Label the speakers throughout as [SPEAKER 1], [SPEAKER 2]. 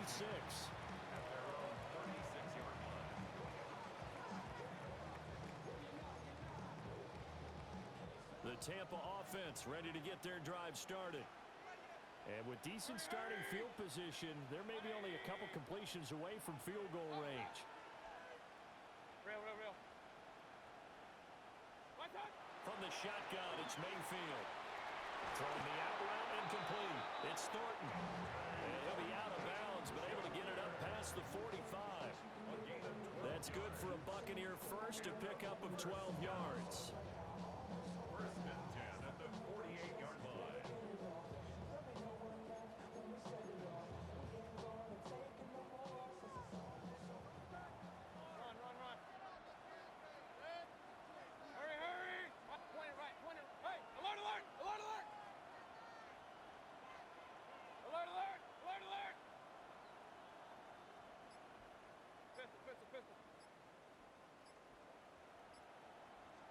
[SPEAKER 1] and 6.
[SPEAKER 2] At their own 36-yard line.
[SPEAKER 1] The Tampa offense ready to get their drive started. And with decent starting field position, they're maybe only a couple completions away from field goal range.
[SPEAKER 3] Real.
[SPEAKER 1] From the shotgun, it's Mayfield. Throwing the out route incomplete. It's Thornton. And he'll be out of bounds, but able to get it up past the 45. That's good for a Buccaneer first, a pickup of 12 yards.
[SPEAKER 2] First and 10 at the 48-yard line.
[SPEAKER 3] Run. Hurry. Point it right. Hey, alert. Alert. Pistol.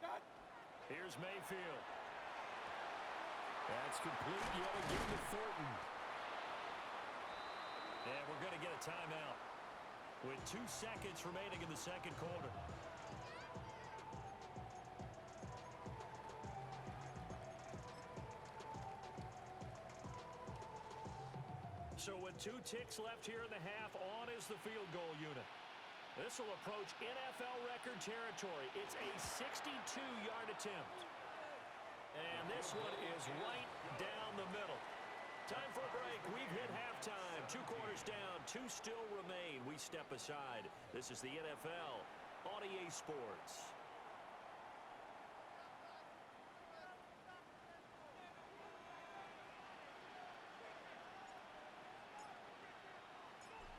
[SPEAKER 3] Got.
[SPEAKER 1] Here's Mayfield. That's complete yet again to Thornton. And we're going to get a timeout with 2 seconds remaining in the second quarter. So with 2 ticks left here in the half, on is the field goal unit. This will approach NFL record territory. It's a 62-yard attempt. And this one is right down the middle. Time for a break. We've hit halftime. 2 quarters down, 2 still remain. We step aside. This is the NFL on EA Sports.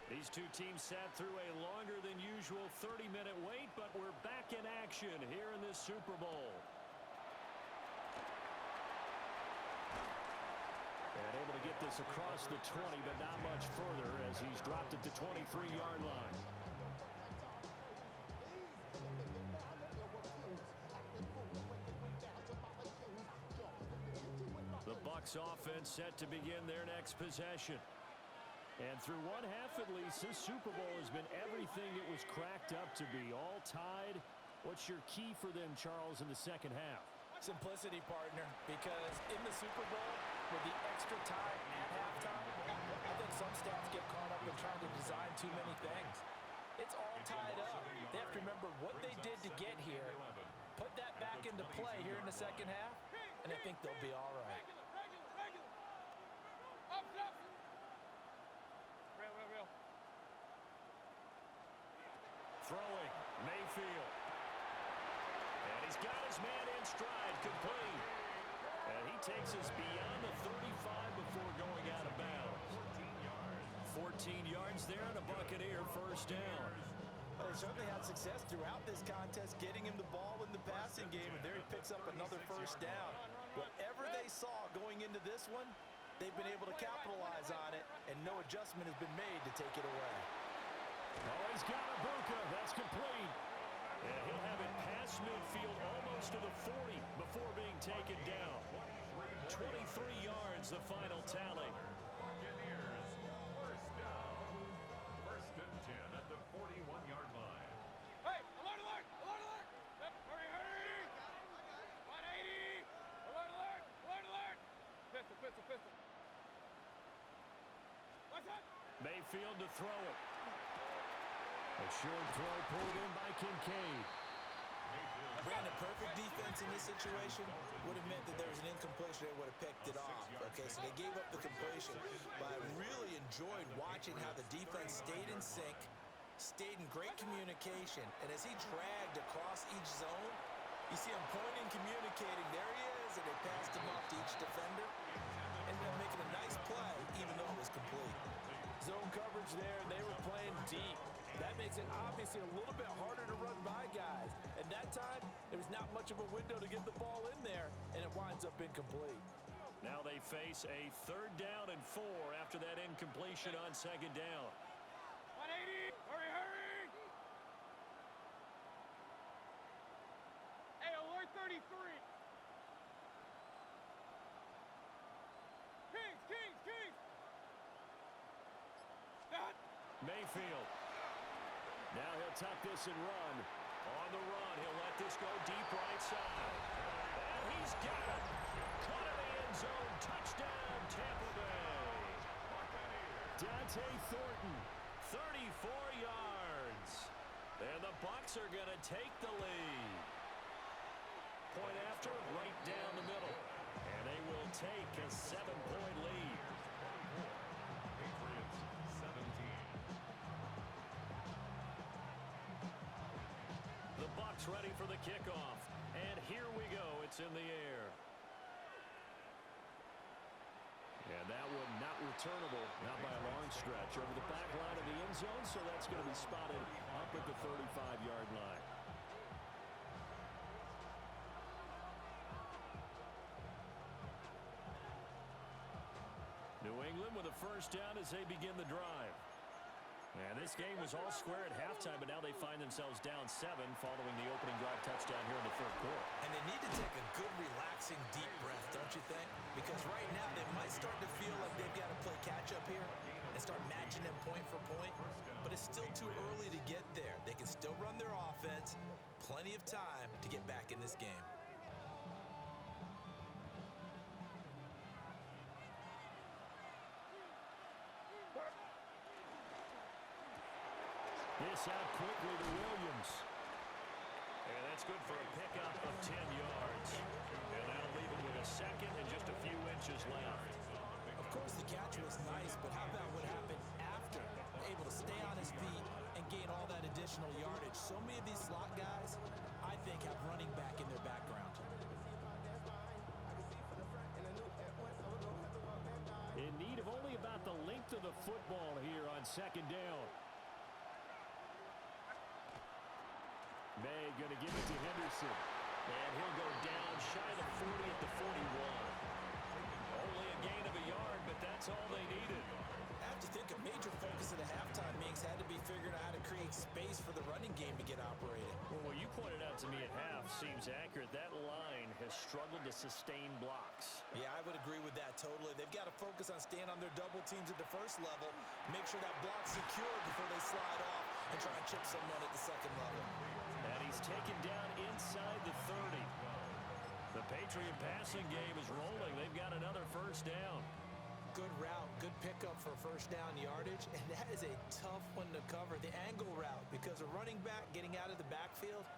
[SPEAKER 1] These 2 teams sat through a longer than usual 30-minute wait, but we're back in action here in this Super Bowl. And able to get this across the 20, but not much further as he's dropped at the 23-yard line. The Bucs offense set to begin their next possession. And through one half at least, this Super Bowl has been everything it was cracked up to be. All tied. What's your key for them, Charles, in the second half?
[SPEAKER 4] Simplicity, partner, because in the Super Bowl, with the extra time at halftime, I think some staffs get caught up in trying to design too many things. It's all tied up. They have to remember what they did to get here, put that back into play here in the second half, and I think they'll be all right.
[SPEAKER 3] Up. Real.
[SPEAKER 1] Throwing, Mayfield. And he's got his man in stride, complete. And he takes us beyond the 35 before going out of bounds. 14 yards there, and a Buccaneer first down.
[SPEAKER 4] Well, they certainly had success throughout this contest, getting him the ball in the passing game, and there he picks up another first down. Whatever they saw going into this one, they've been able to capitalize on it, and no adjustment has been made to take it away.
[SPEAKER 1] Oh, he's got Ibuka. That's complete. And he'll have it past midfield almost to the 40 before being taken down. 23 yards, the final tally.
[SPEAKER 2] Buccaneers, first down. First and 10 at the 41-yard line.
[SPEAKER 3] Hey, alert. Hurry. 180. Alert. Pistol. What's that?
[SPEAKER 1] Mayfield to throw it. A short throw pulled in by Kincaid.
[SPEAKER 4] Brandon, perfect defense in this situation would have meant that there was an incompletion. They would have picked it off. Okay, so they gave up the completion. But I really enjoyed watching how the defense stayed in sync, stayed in great communication. And as he dragged across each zone, you see him pointing, communicating. There he is, and they passed him off to each defender. Ended up making a nice play, even though it was complete.
[SPEAKER 5] Zone coverage there, and they were playing deep. That makes it obviously a little bit harder to run by guys. At that time, there was not much of a window to get the ball in there, and it winds up incomplete.
[SPEAKER 1] Now they face a 3rd down and 4 after that incompletion on 2nd down.
[SPEAKER 3] 180. Hurry. Hey, alert 33. Kings. Dad.
[SPEAKER 1] Mayfield. Now he'll tuck this and run. On the run, he'll let this go deep right side. And he's got it. Caught in the end zone. Touchdown, Tampa Bay. Dante Thornton, 34 yards. And the Bucs are going to take the lead. Point after, right down the middle. And they will take a 7-point lead.
[SPEAKER 2] Patriots 17.
[SPEAKER 1] The Bucs ready for the kickoff. And here we go. It's in the air. And that one not returnable, not by a long stretch, over the back line of the end zone, so that's going to be spotted up at the 35-yard line. New England with a first down as they begin the drive. And this game was all square at halftime, but now they find themselves down 7 following the opening drive touchdown here in the third quarter.
[SPEAKER 4] And they need to take a good, relaxing, deep breath, don't you think? Because right now they might start to feel like they've got to play catch-up here and start matching them point for point. But it's still too early to get there. They can still run their offense. Plenty of time to get back in this game.
[SPEAKER 1] This out quickly to Williams. And that's good for a pickup of 10 yards. And that'll leave him with a second and just a few inches left.
[SPEAKER 4] Of course, the catch was nice, but how about what happened after? Able to stay on his feet and gain all that additional yardage. So many of these slot guys, I think, have running back in their background.
[SPEAKER 1] In need of only about the length of the football here on second down. May going to give it to Henderson. And he'll go down shy of 40 at the 41. Only a gain of a yard, but that's all they needed.
[SPEAKER 4] I have to think a major focus of the halftime mix had to be figuring out how to create space for the running game to get operated.
[SPEAKER 1] Well, what you pointed out to me at half seems accurate. That line has struggled to sustain blocks.
[SPEAKER 4] Yeah, I would agree with that totally. They've got to focus on staying on their double teams at the first level, make sure that block's secure before they slide off and try and chip someone at the second level.
[SPEAKER 1] And he's taken down inside the 30. The Patriot passing game is rolling. They've got another first down.
[SPEAKER 4] Good route, good pickup for first down yardage, and that is a tough one to cover, the angle route, because a running back getting out of the backfield,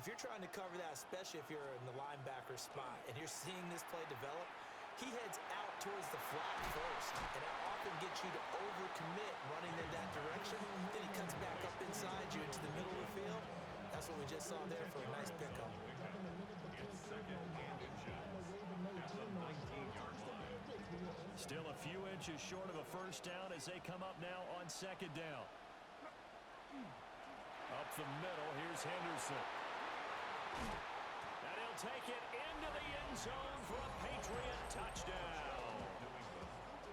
[SPEAKER 4] if you're trying to cover that, especially if you're in the linebacker spot, and you're seeing this play develop, he heads out towards the flat first, and that often gets you to overcommit running in that direction. Then he cuts back up inside you into the middle of the field. That's what we just saw there for a nice pickup.
[SPEAKER 2] It's second and inches at the 19-yard line.
[SPEAKER 1] Still a few inches short of a first down as they come up now on second down. Up the middle, here's Henderson. And he'll take it into the end zone for a Patriot touchdown.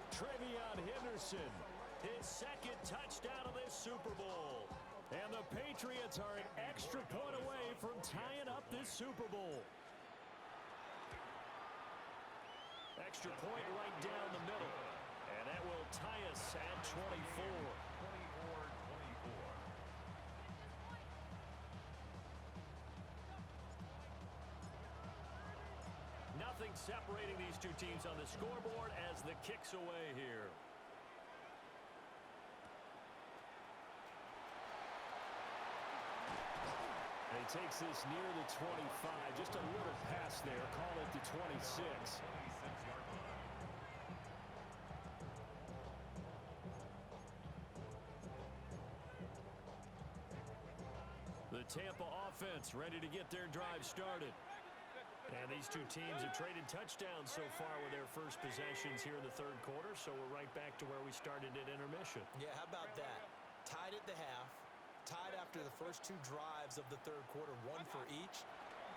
[SPEAKER 1] Trevion Henderson, his second touchdown of this Super Bowl. And the Patriots are an extra point away from tying up this Super Bowl. Extra point right down the middle. And that will tie us at 24.
[SPEAKER 2] 24-24.
[SPEAKER 1] Nothing separating these two teams on the scoreboard as the kick's away here. And he takes this near the 25. Just a little pass there. Call it the 26.
[SPEAKER 2] 26-yard line.
[SPEAKER 1] The Tampa offense ready to get their drive started. And these two teams have traded touchdowns so far with their first possessions here in the third quarter, so we're right back to where we started at intermission.
[SPEAKER 4] Yeah, how about that? Tied at the half, tied after the first two drives of the third quarter, one for each.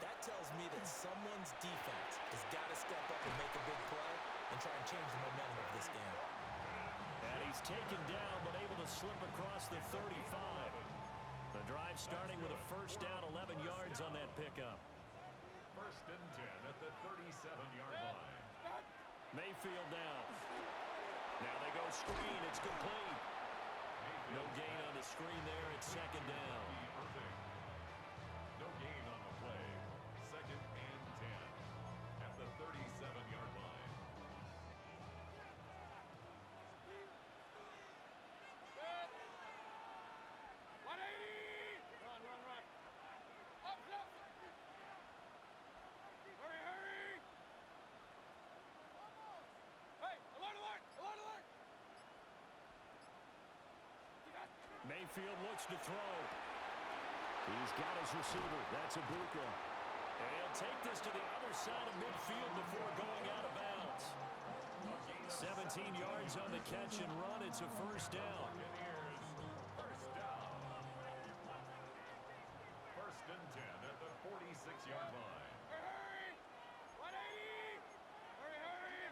[SPEAKER 4] That tells me that someone's defense has got to step up and make a big play and try and change the momentum of this game.
[SPEAKER 1] And he's taken down but able to slip across the 35. The drive starting with a first down, 11 yards on that pickup.
[SPEAKER 2] First and 10 at the 37-yard line.
[SPEAKER 1] Mayfield down. Now they go screen. It's complete. No gain on the screen there. It's second down.
[SPEAKER 2] No gain on the play. Second and 10 at the 37-yard line.
[SPEAKER 3] Good. 180. Run. Up. Hurry. Hey, alert.
[SPEAKER 1] Mayfield looks to throw. He's got his receiver. That's Ibuka. And he'll take this to the other side of midfield before going out of bounds. 17 yards on the catch and run. It's a first down.
[SPEAKER 2] First down. First and 10 at the 46-yard line.
[SPEAKER 3] Hurry. 180. Hurry.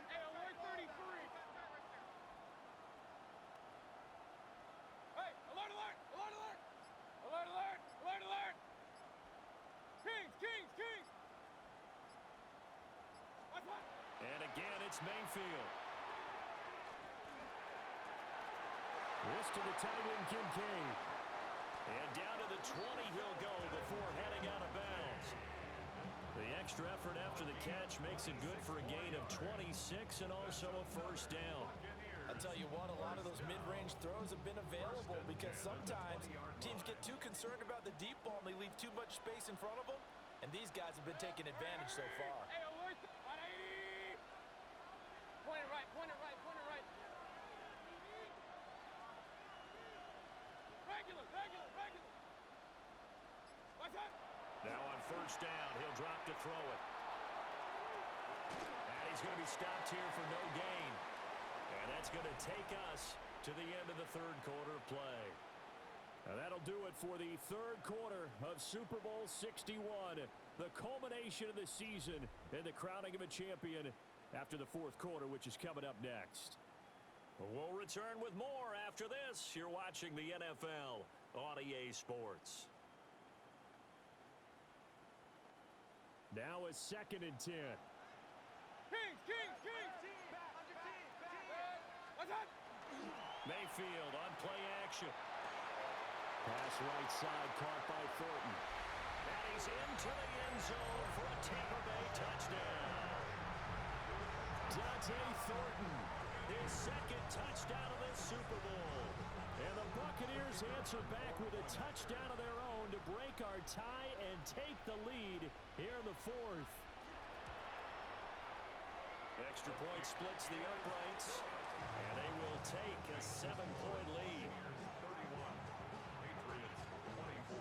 [SPEAKER 3] Hey, alert 33. Hey, alert. Kings. What?
[SPEAKER 1] And again, it's Mayfield. This to the tight end, Kincaid. And down to the 20 he'll go before heading out of bounds. The extra effort after the catch makes it good for a gain of 26 and also a first down.
[SPEAKER 5] I'll tell you what, a lot of those mid-range throws have been available because sometimes teams get too concerned about the deep ball and they leave too much space in front of them, and these guys have been taking advantage so far.
[SPEAKER 3] Hey, alert 180. Point it right. Regular. What's that?
[SPEAKER 1] Now on first down, he'll drop to throw it. And he's going to be stopped here for no gain. And that's going to take us to the end of the third quarter of play. Now that'll do it for the third quarter of Super Bowl 61. The culmination of the season and the crowning of a champion after the fourth quarter, which is coming up next. We'll return with more after this. You're watching the NFL on EA Sports. Now a second and 10.
[SPEAKER 3] Kings. What's that?
[SPEAKER 1] Mayfield on play action. Pass right side caught by Thornton. And he's into the end zone for a Tampa Bay touchdown. Dante Thornton, his second touchdown of this Super Bowl. And the Buccaneers answer back with a touchdown of their own to break our tie and take the lead here in the fourth. Extra point splits the uprights, and they will take a 7-point lead.
[SPEAKER 2] 31. Patriots 24.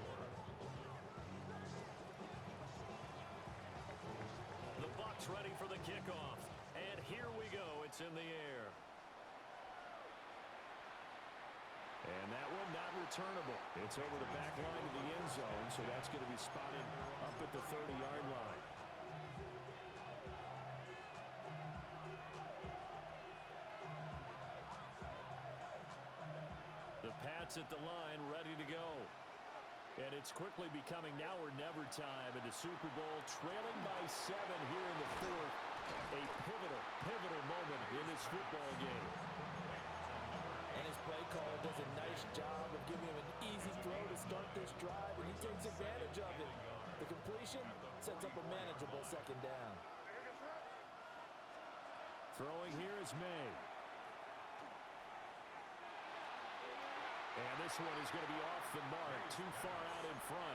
[SPEAKER 1] The Bucs ready for the kickoff. And here we go. It's in the air. And that one not returnable. It's over the back line of the end zone, so that's going to be spotted up at the 30-yard line. The Pats at the line, ready to go. And it's quickly becoming now or never time in the Super Bowl, trailing by 7 here in the fourth. A pivotal moment in this football game.
[SPEAKER 5] And his play caller does a nice job of giving him an easy throw to start this drive, and he takes advantage of it. The completion sets up a manageable second down.
[SPEAKER 1] Throwing here is May. And this one is going to be off the mark, too far out in front.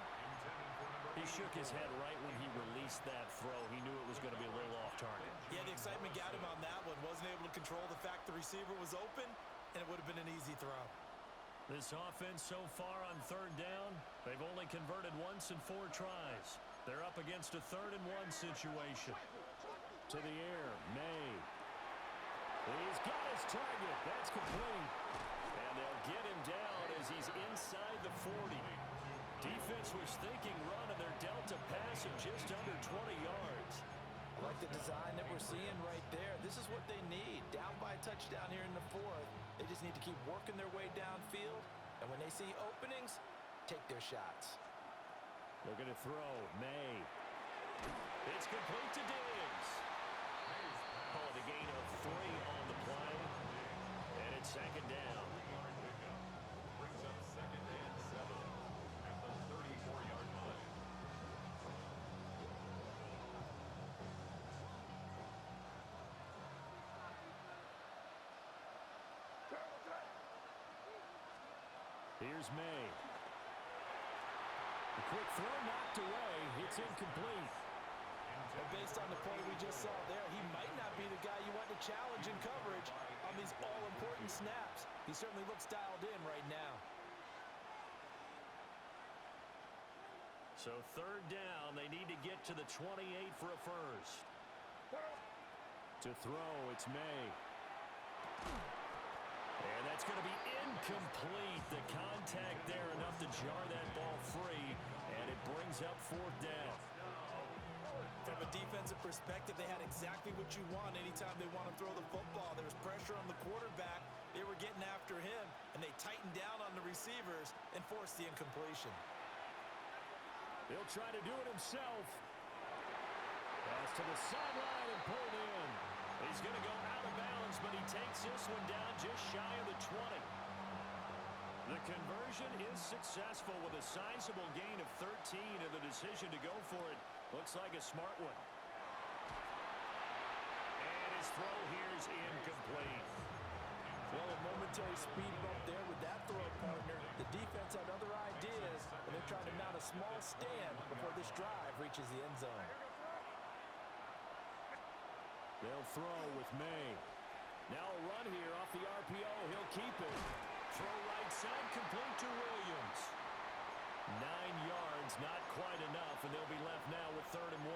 [SPEAKER 1] He shook his head right when he released that throw. He knew it was going to be a little off target.
[SPEAKER 4] Yeah, the excitement got him on that one. Wasn't able to control the fact the receiver was open, and it would have been an easy throw.
[SPEAKER 1] This offense so far on third down, they've only converted once in 4 tries. They're up against a 3rd-and-1 situation. To the air, May. He's got his target. That's complete. And they'll get him down as he's inside the 40. Defense was thinking run, and they're dealt a pass of just under 20 yards.
[SPEAKER 5] I like the design that we're seeing right there. This is what they need. Down by a touchdown here in the fourth. They just need to keep working their way downfield. And when they see openings, take their shots.
[SPEAKER 1] Looking to throw. May. It's complete to Diggs. Call it a gain of 3 on the play. And it's second down. Here's May. The quick throw knocked away. It's incomplete.
[SPEAKER 5] And based on the play we just saw there, he might not be the guy you want to challenge in coverage on these all-important snaps. He certainly looks dialed in right now.
[SPEAKER 1] So third down, they need to get to the 28 for a first. To throw, it's May. And that's going to be incomplete. The contact there enough to jar that ball free, and it brings up fourth down.
[SPEAKER 5] From a defensive perspective, they had exactly what you want anytime they want to throw the football. There was pressure on the quarterback. They were getting after him, and they tightened down on the receivers and forced the incompletion.
[SPEAKER 1] He'll try to do it himself. Pass to the sideline and pulled in. He's going to go out of bounds, but he takes this one down just shy of the 20. The conversion is successful with a sizable gain of 13, and the decision to go for it looks like a smart one. And his throw here is incomplete.
[SPEAKER 5] Well, a momentary speed bump there with that throw, partner. The defense had other ideas, and they're trying to mount a small stand before this drive reaches the end zone.
[SPEAKER 1] They'll throw with May. Now a run here off the RPO. He'll keep it. Throw right side, complete to Williams. 9 yards, not quite enough, and they'll be left now with 3rd and 1.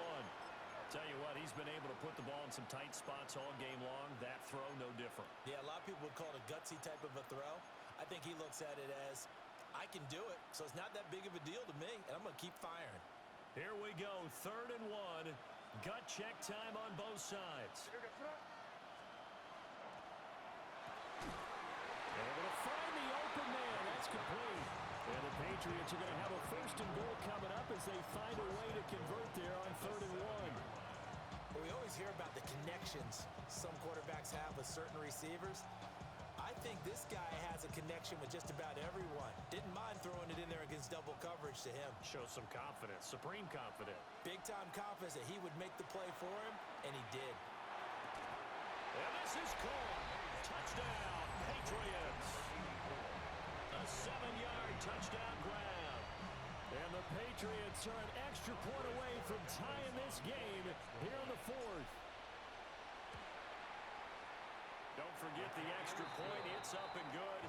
[SPEAKER 1] Tell you what, he's been able to put the ball in some tight spots all game long. That throw, no different.
[SPEAKER 5] Yeah, a lot of people would call it a gutsy type of a throw. I think he looks at it as, I can do it, so it's not that big of a deal to me, and I'm going to keep firing.
[SPEAKER 1] Here we go, 3rd and 1. Gut check time on both sides. Able to find the open man. That's complete. And the Patriots are going to have a 1st and goal coming up as they find a way to convert there on 3rd and 1.
[SPEAKER 5] Well, we always hear about the connections some quarterbacks have with certain receivers. I think this guy has a connection with just about everyone. Didn't mind throwing it in there against double coverage to him.
[SPEAKER 1] Shows some confidence, supreme confidence.
[SPEAKER 5] Big-time confidence that he would make the play for him, and he did.
[SPEAKER 1] And this is called touchdown, Patriots. A 7-yard touchdown grab. And the Patriots are an extra point away from tying this game here in the 4th. Don't forget the extra point. It's up and good.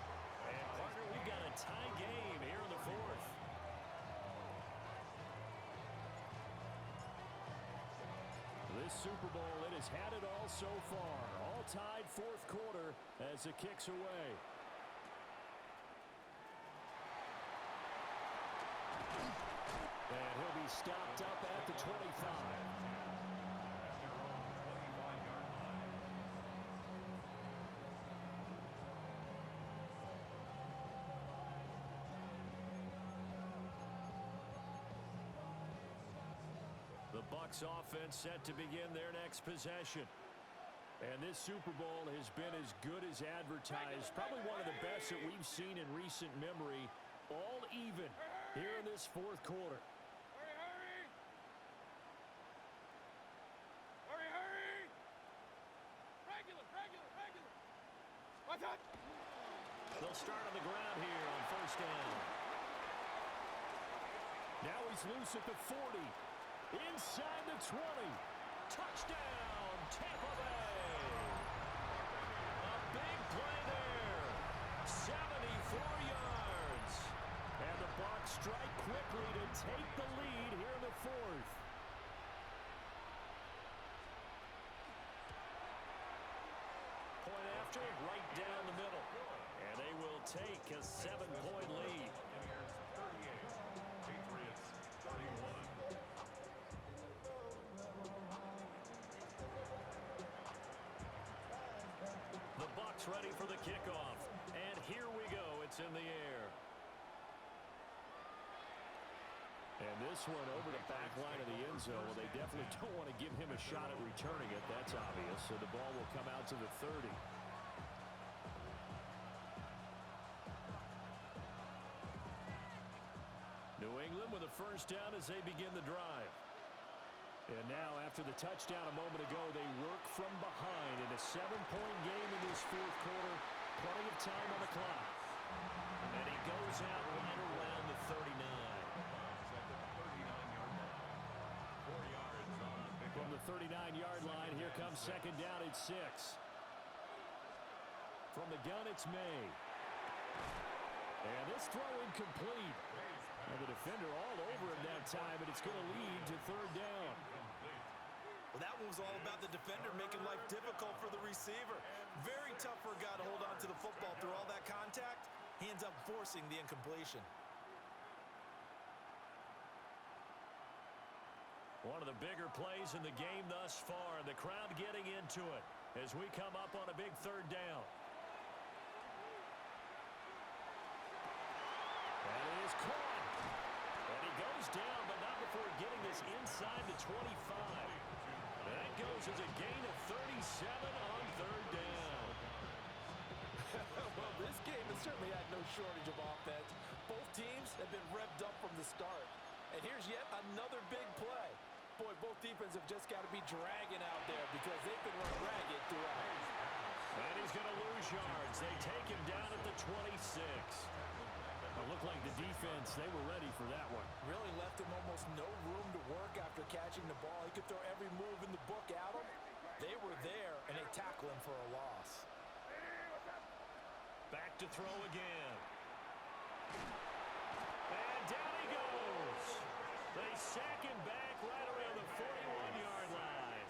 [SPEAKER 1] And, partner, we've got a tie game here in the 4th. This Super Bowl, it has had it all so far. All tied 4th quarter as it kicks away. And he'll be stopped up at the 25. The Bucs offense set to begin their next possession. And this Super Bowl has been as good as advertised. Probably one of the best that we've seen in recent memory. All even here in this 4th quarter.
[SPEAKER 3] Hurry! Regular! What's that?
[SPEAKER 1] They'll start on the ground here on 1st down. Now he's loose at the 40. Inside the 20. Touchdown, Tampa Bay. A big play there. 74 yards. And the Bucs strike quickly to take the lead here in the 4th. Point after, right down the middle. And they will take a 7-point lead.
[SPEAKER 2] Patriots 31.
[SPEAKER 1] The Bucs ready for the kickoff. And here we go. It's in the air. And this one over the back line of the end zone. Well, they definitely don't want to give him a shot at returning it. That's obvious. So the ball will come out to the 30. New England with a 1st down as they begin the drive. And now, after the touchdown a moment ago, they work from behind in a 7-point game in this 4th quarter. Plenty of time on the clock. And he goes out right around the 39. From the 39-yard line, here comes second down at 6. From the gun, it's May. And this throw incomplete. And the defender all over him that time, and it's going to lead to third down.
[SPEAKER 4] Well, that one was all about the defender making life difficult for the receiver. Very tough for a guy to hold on to the football through all that contact. He ends up forcing the incompletion.
[SPEAKER 1] One of the bigger plays in the game thus far. The crowd getting into it as we come up on a big third down. And it is caught. And he goes down, but not before getting this inside the 25. That goes as a gain of 37 on third down.
[SPEAKER 5] Well, this game has certainly had no shortage of offense. Both teams have been revved up from the start. And here's yet another big play. Boy, both defenses have just got to be dragging out there because they've been running ragged throughout.
[SPEAKER 1] And he's going to lose yards. They take him down at the 26. It looked like the defense, they were ready for that one.
[SPEAKER 5] Really left him almost no room to work after catching the ball. He could throw every move in the book at him. They were there, and they tackle him for a loss.
[SPEAKER 1] Back to throw again. And down he goes. They sack him back right around the 41-yard line.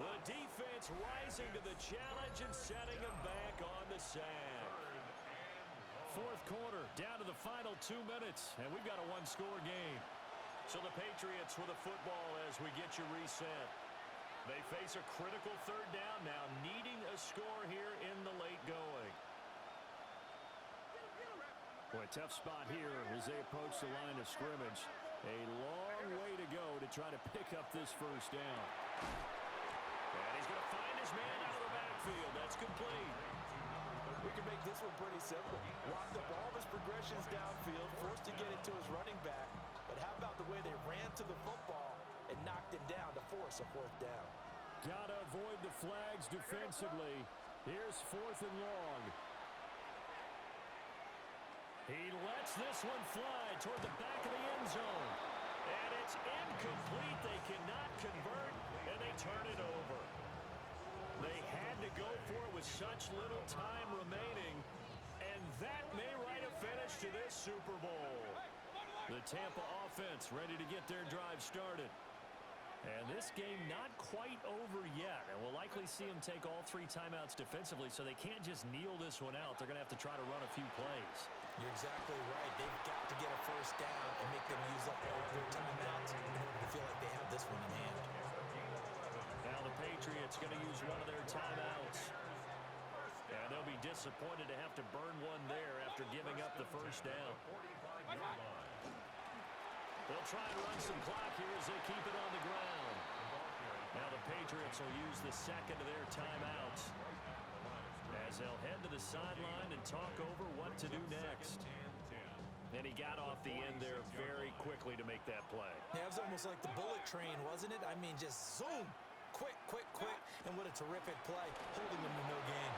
[SPEAKER 1] The defense rising to the challenge and setting him back on the sack. Fourth quarter, down to the final 2 minutes, and we've got a one-score game. So the Patriots with the football as we get you reset. They face a critical third down now, needing a score here in the late going. Boy, tough spot here as they approach the line of scrimmage. A long way to go to try to pick up this first down. And he's going to find his man out of the backfield. That's complete.
[SPEAKER 5] We can make this one pretty simple. Locked up all of his progressions downfield, forced to get it to his running back. But how about the way they ran to the football and knocked him down to force a fourth down?
[SPEAKER 1] Gotta avoid the flags defensively. Here's fourth and long. He lets this one fly toward the back of the end zone. And it's incomplete. They cannot convert, and they turn it over. They had to go for it with such little time remaining, and that may write a finish to this Super Bowl. The Tampa offense ready to get their drive started. And this game not quite over yet, and we'll likely see them take all 3 timeouts defensively, so they can't just kneel this one out. They're going to have to try to run a few plays.
[SPEAKER 4] You're exactly right. They've got to get a first down and make them use up all of their timeouts in order to feel like they have this one in hand.
[SPEAKER 1] Now the Patriots going to use one of their timeouts. And they'll be disappointed to have to burn one there after giving up the first down. They'll try and run some clock here as they keep it on the ground. Now the Patriots will use the second of their timeouts as they'll head to the sideline and talk over what to do next. And he got off the end there very quickly to make that play.
[SPEAKER 4] Yeah, it was almost like the bullet train, wasn't it? I mean, just zoom. Quick, quick, quick. And what a terrific play, holding them to no gain.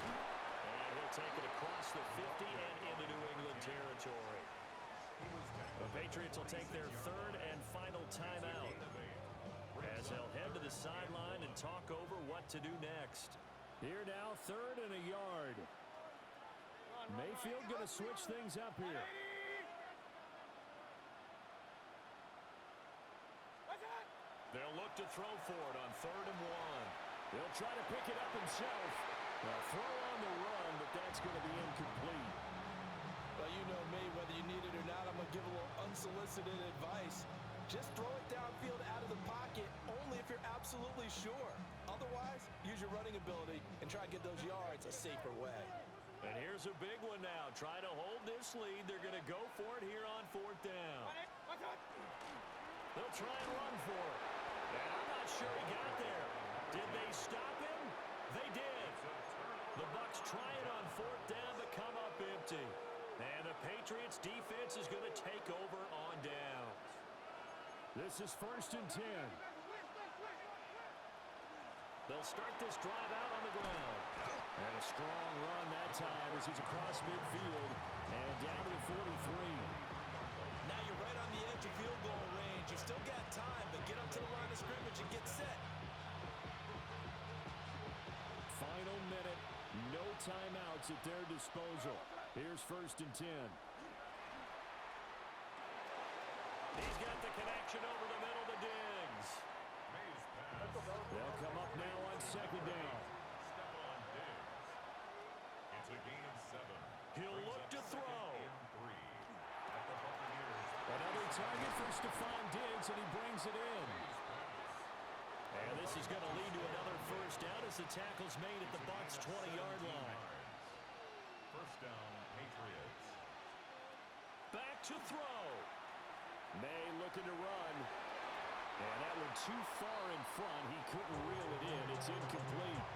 [SPEAKER 1] And he'll take it across the 50 and into New England territory. The Patriots will take their third and final timeout as they'll head to the sideline and talk over what to do next. Here now, third and a yard. Mayfield going to switch things up here. They'll look to throw for it on third and 1. He'll try to pick it up himself. They'll throw on the run, but that's going to be incomplete.
[SPEAKER 5] Well, you know me, whether you need it or not, I'm going to give a little unsolicited advice. Just throw it downfield out of the pocket only if you're absolutely sure. Otherwise, use your running ability and try to get those yards a safer way.
[SPEAKER 1] And here's a big one now. Try to hold this lead. They're going to go for it here on fourth down. They'll try and run for it. And I'm not sure he got there. Did they stop him? They did. The Bucs try it on fourth down but come up empty. And the Patriots defense is going to take over on downs. This is first and 10. They'll start this drive out on the ground. And a strong run that time as he's across midfield and down to the 43.
[SPEAKER 4] Now you're right on the edge of field goal range. You still got time, but get up to the line of scrimmage and get set.
[SPEAKER 1] Final minute, no timeouts at their disposal. Here's 1st and 10. He's got the connection over the middle to Diggs. They'll come up now on 2nd down.
[SPEAKER 2] It's a gain of 7.
[SPEAKER 1] He'll look to throw. Another
[SPEAKER 2] Another
[SPEAKER 1] target for Stephon Diggs, and he brings it in. And this is going to lead to another 1st down as the tackle's made at the Bucs' 20-yard line.
[SPEAKER 2] 1st down, Patriots.
[SPEAKER 1] Back to throw. May looking to run. And that one too far in front. He couldn't reel it in. It's incomplete.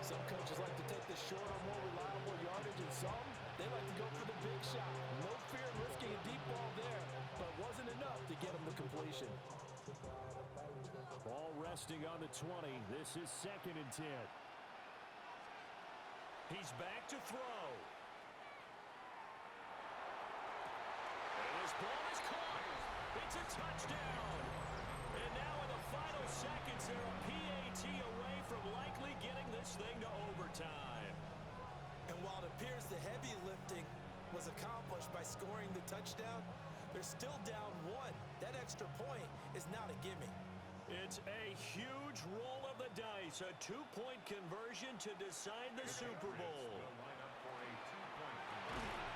[SPEAKER 5] Some coaches like to take the shorter, more reliable yardage, and some, they like to go for the big shot. No fear of risking a deep ball there, but wasn't enough to get him the completion.
[SPEAKER 1] Ball resting on the 20. This is 2nd and 10. He's back to throw. And his ball is caught. It's a touchdown. And now in the final seconds, they're a PAT away from likely getting this thing to overtime.
[SPEAKER 4] And while it appears the heavy lifting was accomplished by scoring the touchdown, they're still down 1. That extra point is not a gimme.
[SPEAKER 1] It's a huge roll of the dice, a 2-point conversion to decide the Super Bowl.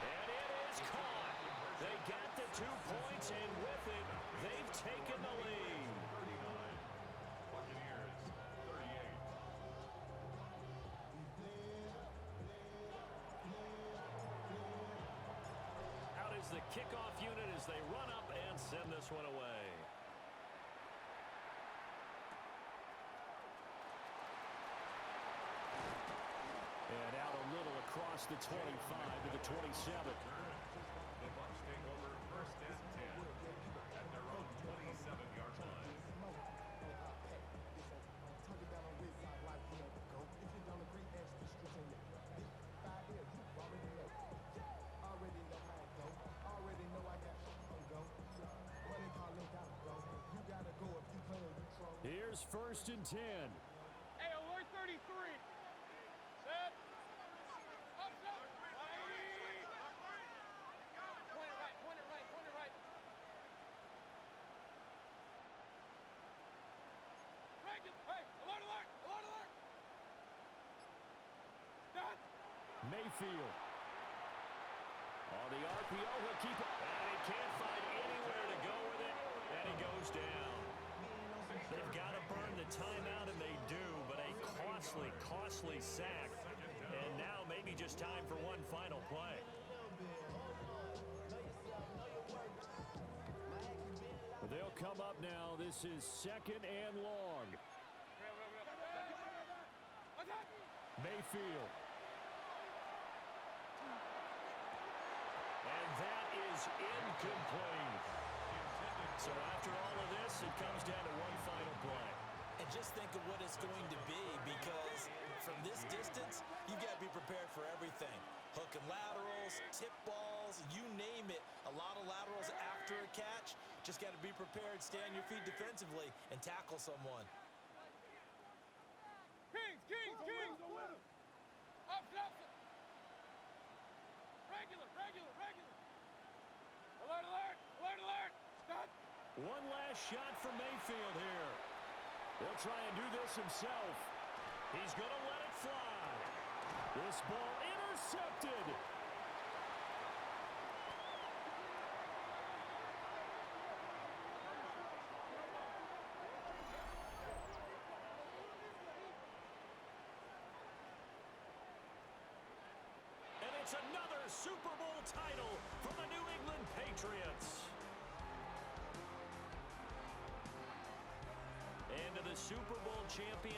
[SPEAKER 1] And it is caught. They got the 2 points, and with it, they've taken the lead.
[SPEAKER 2] 39. Buccaneers, 38.
[SPEAKER 1] Out is the kickoff unit as they run up and send this one away. And out a little across the 25 to the 27.
[SPEAKER 2] The Bucs take over 1st and 10 at their own 27-yard line.
[SPEAKER 1] Here's 1st and 10.
[SPEAKER 3] Hey, alert 33. Set. Up, up. Point it right, point it right, point it right. Regular. Hey, alert, alert, alert, alert. Done.
[SPEAKER 1] Mayfield. On the RPO, he'll keep it. And he can't find anywhere to go with it. And he goes down. They've got to burn the timeout, and they do, but a costly, costly sack. And now maybe just time for one final play. They'll come up now. This is 2nd and long. Mayfield. And that is incomplete. So after all of this, it comes down to one final play.
[SPEAKER 4] And just think of what it's going to be, because from this distance, you've got to be prepared for everything. Hook and laterals, tip balls, you name it. A lot of laterals after a catch. Just got to be prepared, stay on your feet defensively, and tackle someone.
[SPEAKER 3] Kings, Kings, Kings. Up, up. Regular, regular, regular. Alert, alert, alert, alert. Done.
[SPEAKER 1] One last shot for Mayfield here. He'll try and do this himself. He's going to let it fly. This ball intercepted. And it's another Super Bowl title for the New England Patriots. And to the Super Bowl champion.